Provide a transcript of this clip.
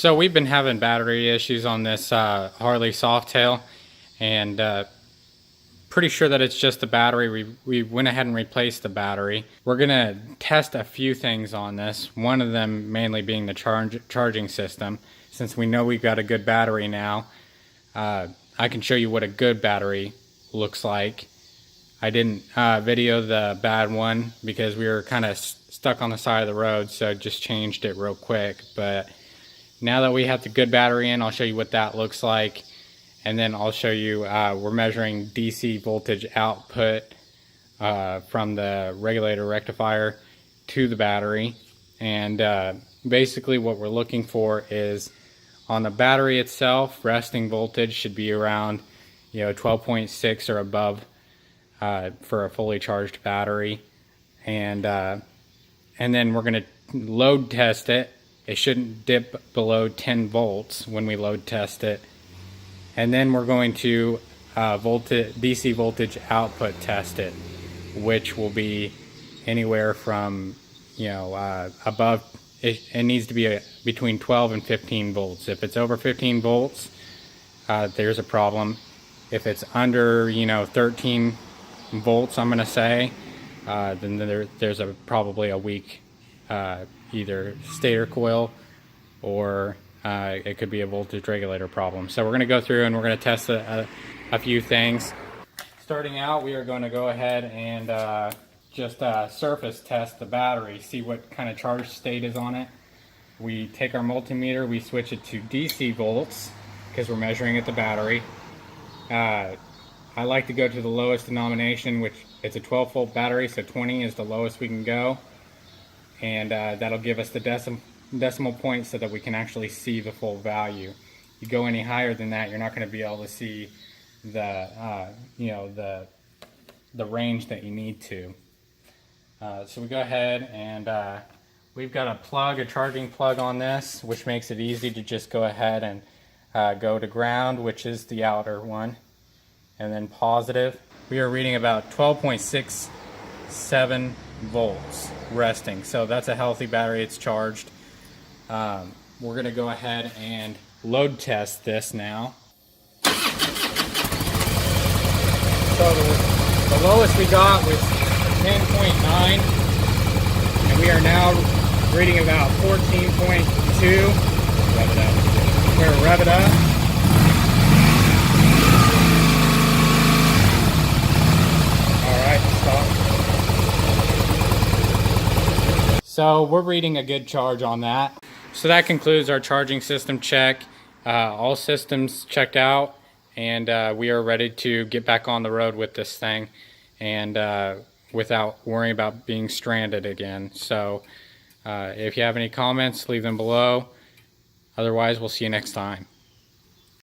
So we've been having battery issues on this Harley Softail, and pretty sure that it's just the battery. We went ahead and replaced the battery. We're gonna test a few things on this. One of them mainly being the charging system. Since we know we've got a good battery now, I can show you what a good battery looks like. I didn't video the bad one because we were kind of stuck on the side of the road, so I just changed it real quick. But now that we have the good battery in, I'll show you what that looks like. And then I'll show you, we're measuring DC voltage output from the regulator rectifier to the battery. And basically what we're looking for is on the battery itself, resting voltage should be around 12.6 or above for a fully charged battery. And then we're going to load test it. It shouldn't dip below 10 volts when we load test it. And then we're going to DC voltage output test it, which will be anywhere from, above, it needs to be between 12 and 15 volts. If it's over 15 volts, there's a problem. If it's under, 13 volts, I'm going to say, then there's probably a weak either stator coil or it could be a voltage regulator problem. So we're going to go through and we're going to test a few things. Starting out, we are going to go ahead and just surface test the battery, see what kind of charge state is on it. We take our multimeter, we switch it to DC volts because we're measuring at the battery. I like to go to the lowest denomination, which it's a 12-volt battery, so 20 is the lowest we can go. And that'll give us the decimal point so that we can actually see the full value. You go any higher than that, you're not going to be able to see the the range that you need to. So we go ahead and we've got a charging plug on this, which makes it easy to just go ahead and go to ground, which is the outer one, and then positive. We are reading about 12.67 volts resting, so that's a healthy battery. It's charged. We're going to go ahead and load test this now. So the lowest we got was 10.9, and we are now reading about 14.2. Rev it up. We're going to rev it up. Alright, stop. So we're reading a good charge on that. So that concludes our charging system check. All systems checked out, and we are ready to get back on the road with this thing and without worrying about being stranded again. So if you have any comments, leave them below. Otherwise, we'll see you next time.